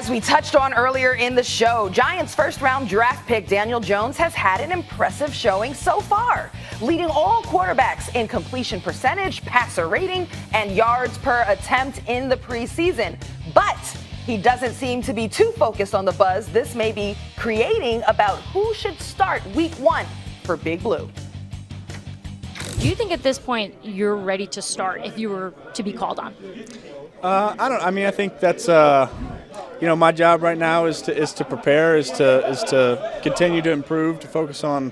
As we touched on earlier in the show, Giants' first-round draft pick Daniel Jones has had an impressive showing so far, leading all quarterbacks in completion percentage, passer rating, and yards per attempt in the preseason. But he doesn't seem to be too focused on the buzz this may be creating about who should start Week 1 for Big Blue. Do you think at this point you're ready to start if you were to be called on? I think that's my job right now is to prepare, is to continue to improve, to focus on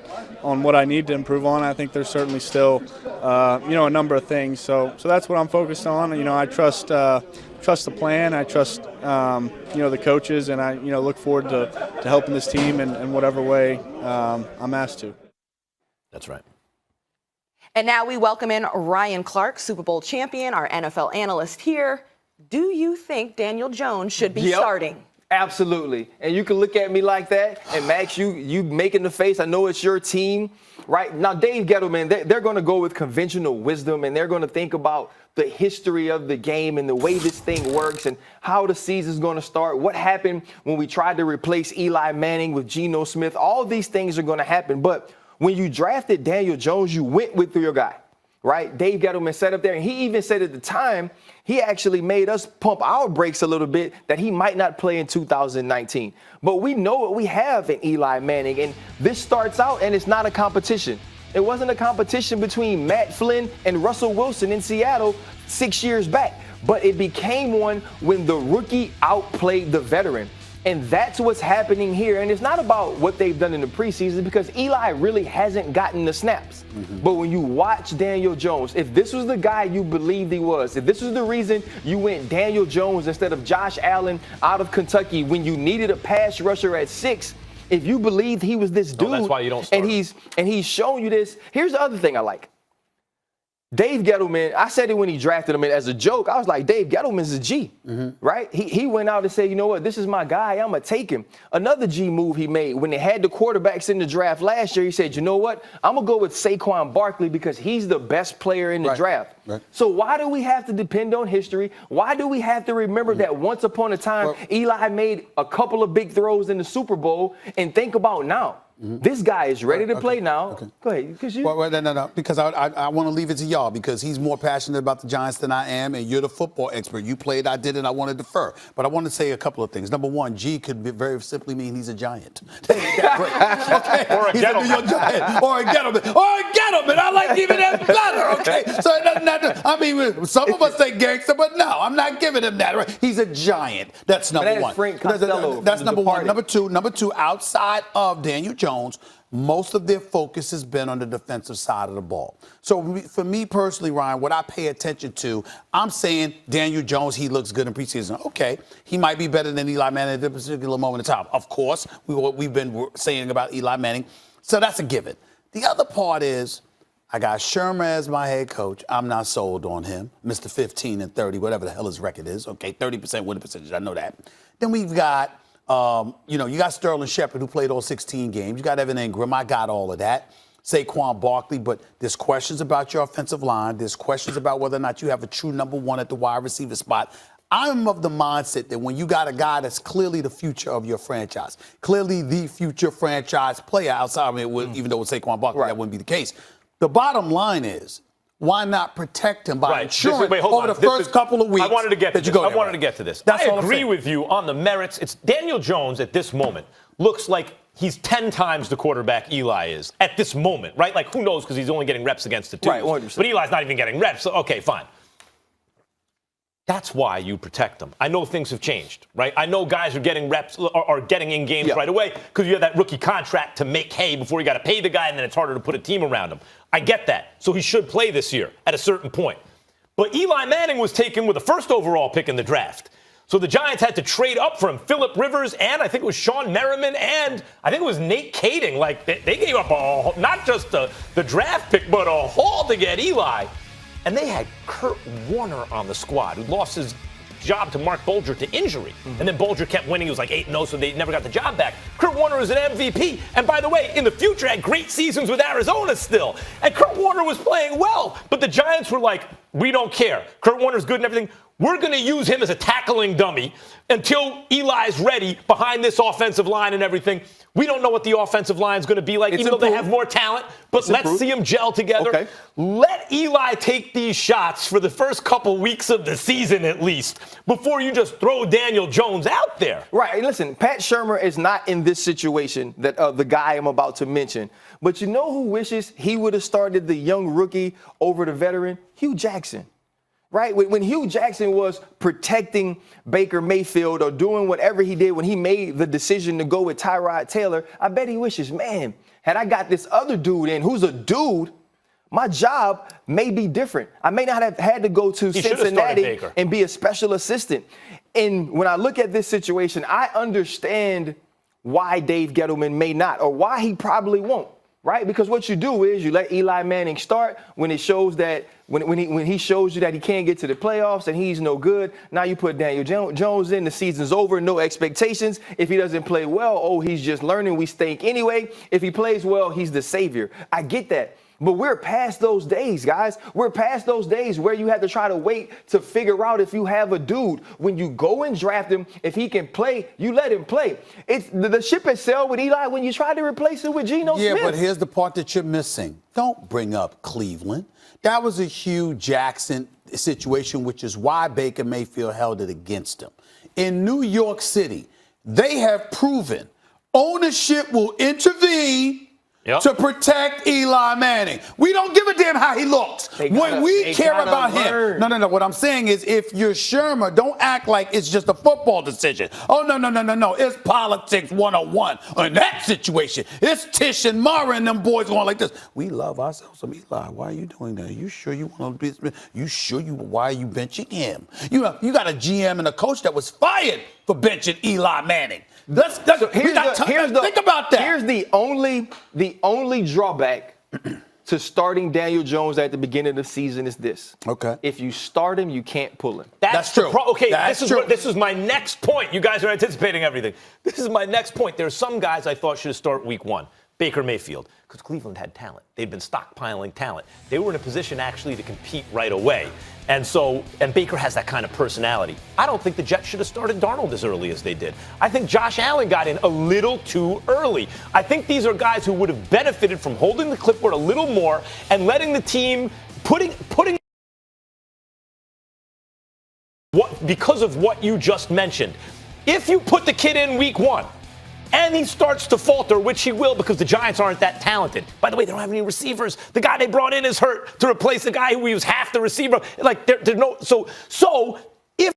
what I need to improve on. I think there's certainly still a number of things. So that's what I'm focused on. I trust the plan. I trust the coaches, and I look forward to helping this team in whatever way I'm asked to. That's right. And now we welcome in Ryan Clark, Super Bowl champion, our NFL analyst here. Do you think Daniel Jones should be starting? Absolutely. And you can look at me like that, and Max, you making the face. I know it's your team, right? Now, Dave Gettleman, they're going to go with conventional wisdom, and they're going to think about the history of the game and the way this thing works and how the season's going to start, what happened when we tried to replace Eli Manning with Geno Smith. All these things are going to happen. But when you drafted Daniel Jones, you went with your guy, right? Dave Gettleman sat up there, and he even said at the time, he actually made us pump our brakes a little bit that he might not play in 2019. But we know what we have in Eli Manning, and this starts out, and it's not a competition. It wasn't a competition between Matt Flynn and Russell Wilson in Seattle 6 years back, but it became one when the rookie outplayed the veteran. And that's what's happening here. And it's not about what they've done in the preseason because Eli really hasn't gotten the snaps. But when you watch Daniel Jones, if this was the guy you believed he was, if this was the reason you went Daniel Jones instead of Josh Allen out of Kentucky when you needed a pass rusher at 6, if you believed he was this dude, that's why you don't start. and he's shown you this. Here's the other thing I like. Dave Gettleman, I said it when he drafted him as a joke. I was like, Dave Gettleman's a G, right? He went out and said, you know what, this is my guy. I'm going to take him. Another G move he made when they had the quarterbacks in the draft last year, he said, you know what, I'm going to go with Saquon Barkley because he's the best player in the draft. Right. So why do we have to depend on history? Why do we have to remember that once upon a time, Eli made a couple of big throws in the Super Bowl and think about now? This guy is ready to play now. Go ahead. No. Because I want to leave it to y'all because he's more passionate about the Giants than I am, and you're the football expert. You played, I did, and I want to defer. But I want to say a couple of things. Number one, G could very simply mean he's a giant. Or a New York Giant. Or a gentleman. I like even that better, okay? So some of us say gangster, but no, I'm not giving him that. Right? He's a giant. That's number one. Frank Costello. That's number one. Number two, outside of Daniel Jones, most of their focus has been on the defensive side of the ball. So for me personally, Ryan, what I pay attention to, I'm saying Daniel Jones, he looks good in preseason. Okay, he might be better than Eli Manning at this particular moment in time. Of course, we've been saying about Eli Manning. So that's a given. The other part is I got Shermer as my head coach. I'm not sold on him. Mr. 15 and 30, whatever the hell his record is. Okay, 30% winning percentage. I know that. Then we've got you got Sterling Shepard, who played all 16 games. You got Evan Ingram. I got all of that. Saquon Barkley. But there's questions about your offensive line. There's questions about whether or not you have a true number one at the wide receiver spot. I'm of the mindset that when you got a guy that's clearly the future of your franchise, clearly the future franchise player outside of it, even though with Saquon Barkley, that wouldn't be the case. The bottom line is, why not protect him by ensuring over the first couple of weeks? I wanted to get to this. I wanted to get to this. That's I agree with you on the merits. It's Daniel Jones at this moment looks like he's 10 times the quarterback Eli is at this moment, right? Like, who knows because he's only getting reps against the twos. Right, 100%. But Eli's not even getting reps. So, okay, fine. That's why you protect them. I know things have changed, right? I know guys are getting reps or getting in games right away because you have that rookie contract to make hay before you got to pay the guy, and then it's harder to put a team around him. I get that. So he should play this year at a certain point. But Eli Manning was taken with the first overall pick in the draft. So the Giants had to trade up for him. Phillip Rivers and I think it was Sean Merriman and I think it was Nate Kading. Like they gave up not just the draft pick, but a haul to get Eli. And they had Kurt Warner on the squad, who lost his job to Mark Bolger to injury. And then Bolger kept winning. He was like 8-0, so they never got the job back. Kurt Warner is an MVP. And by the way, in the future, had great seasons with Arizona still. And Kurt Warner was playing well. But the Giants were like, we don't care. Kurt Warner's good and everything. we're going to use him as a tackling dummy until Eli's ready behind this offensive line and everything. We don't know what the offensive line is going to be like, even though they have more talent. But let's see them gel together. Okay. Let Eli take these shots for the first couple weeks of the season at least before you just throw Daniel Jones out there. Right. Listen, Pat Shurmur is not in this situation that the guy I'm about to mention. But you know who wishes he would have started the young rookie over the veteran? Hugh Jackson. Right? When Hugh Jackson was protecting Baker Mayfield or doing whatever he did when he made the decision to go with Tyrod Taylor, I bet he wishes, man, had I got this other dude in who's a dude, my job may be different. I may not have had to go to Cincinnati and be a special assistant. And when I look at this situation, I understand why Dave Gettleman may not, or why he probably won't. Right? Because what you do is you let Eli Manning start when it shows that when he shows you that he can't get to the playoffs and he's no good. Now you put Daniel Jones in, the season's over, no expectations. If he doesn't play well, oh, he's just learning, we stink anyway. If he plays well, he's the savior. I get that. But we're past those days, guys. We're past those days where you have to try to wait to figure out if you have a dude. When you go and draft him, if he can play, you let him play. It's the ship has sailed with Eli when you try to replace him with Geno Smith. Yeah, but here's the part that you're missing. Don't bring up Cleveland. That was a Hugh Jackson situation, which is why Baker Mayfield held it against him. In New York City, they have proven ownership will intervene to protect Eli Manning. We don't give a damn how he looks. When we care about him. No. What I'm saying is if you're Shurmur, don't act like it's just a football decision. Oh, no. It's politics 101. In that situation, it's Tish and Mara and them boys going like this. We love ourselves some Eli. Why are you doing that? You sure you want to be? Why are you benching him? You got a GM and a coach that was fired for benching Eli Manning. Think about that. Here's the only drawback to starting Daniel Jones at the beginning of the season is this. Okay. If you start him, you can't pull him. That's true. This is my next point. You guys are anticipating everything. This is my next point. There's some guys I thought should have started week one. Baker Mayfield, because Cleveland had talent. They'd been stockpiling talent. They were in a position actually to compete right away. And Baker has that kind of personality. I don't think the Jets should have started Darnold as early as they did. I think Josh Allen got in a little too early. I think these are guys who would have benefited from holding the clipboard a little more and letting the team putting because of what you just mentioned. If you put the kid in week one, and he starts to falter, which he will because the Giants aren't that talented. By the way, they don't have any receivers. The guy they brought in is hurt to replace the guy who was half the receiver. Like, there's no. So if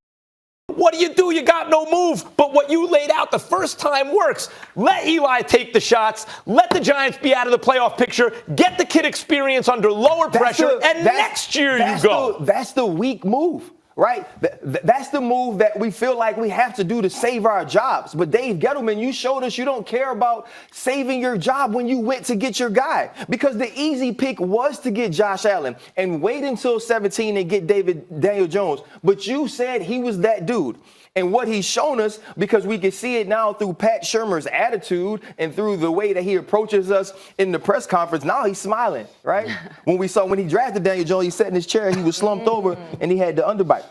what do? You got no move. But what you laid out the first time works. Let Eli take the shots. Let the Giants be out of the playoff picture. Get the kid experience under lower pressure. Next year you go. That's the weak move. Right? That's the move that we feel like we have to do to save our jobs. But Dave Gettleman, you showed us you don't care about saving your job when you went to get your guy. Because the easy pick was to get Josh Allen and wait until 17 and get Daniel Jones. But you said he was that dude. And what he's shown us, because we can see it now through Pat Shurmur's attitude and through the way that he approaches us in the press conference, now he's smiling, right? When he drafted Daniel Jones, he sat in his chair, he was slumped over, and he had the underbite.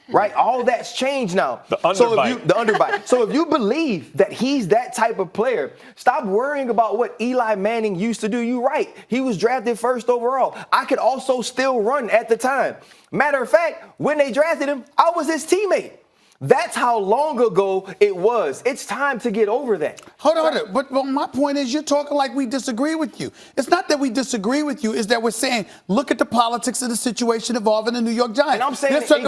Right? All that's changed now. The underbite. So if you believe that he's that type of player, stop worrying about what Eli Manning used to do. You're right. He was drafted first overall. I could also still run at the time. Matter of fact, when they drafted him, I was his teammate. That's how long ago it was. It's time to get over that. Hold on. But my point is you're talking like we disagree with you. It's not that we disagree with you. It's that we're saying, look at the politics of the situation involving the New York Giants. And I'm saying I'm saying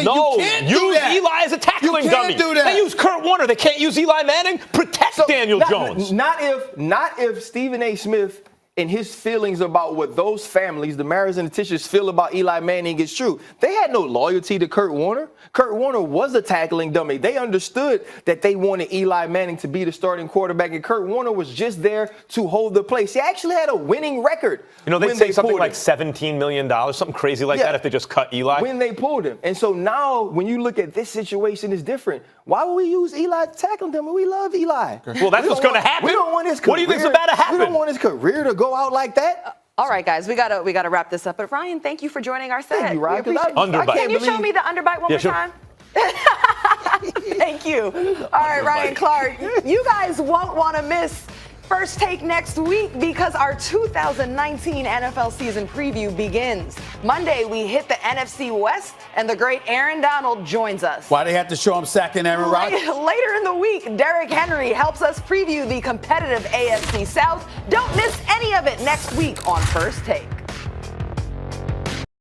no, you can't use do that. Eli as a tackling dummy. Do that. They use Kurt Warner. They can't use Eli Manning. Protect Daniel Jones. Not if Stephen A. Smith and his feelings about what those families, the Maras and the Tisches, feel about Eli Manning is true. They had no loyalty to Kurt Warner. Kurt Warner was a tackling dummy. They understood that they wanted Eli Manning to be the starting quarterback, and Kurt Warner was just there to hold the place. He actually had a winning record. They'd say something like $17 million, something crazy like that if they just cut Eli. When they pulled him. And so now when you look at this situation, it's different. Why would we use Eli to tackle them? We love Eli. Well, that's what's going to happen. We don't want his career. What do you think's about to happen? We don't want his career to go out like that. All right, guys, we gotta wrap this up. But Ryan, thank you for joining our set. Thank you, Ryan. We appreciate- Underbite. Can you show me the underbite one more sure. time? Thank you. All right, Ryan Clark, you guys won't want to miss First Take next week because our 2019 NFL season preview begins. Monday, we hit the NFC West, and the great Aaron Donald joins us. Why they have to show him sacking Aaron Rodgers? Later in the week, Derrick Henry helps us preview the competitive AFC South. Don't miss any of it next week on First Take.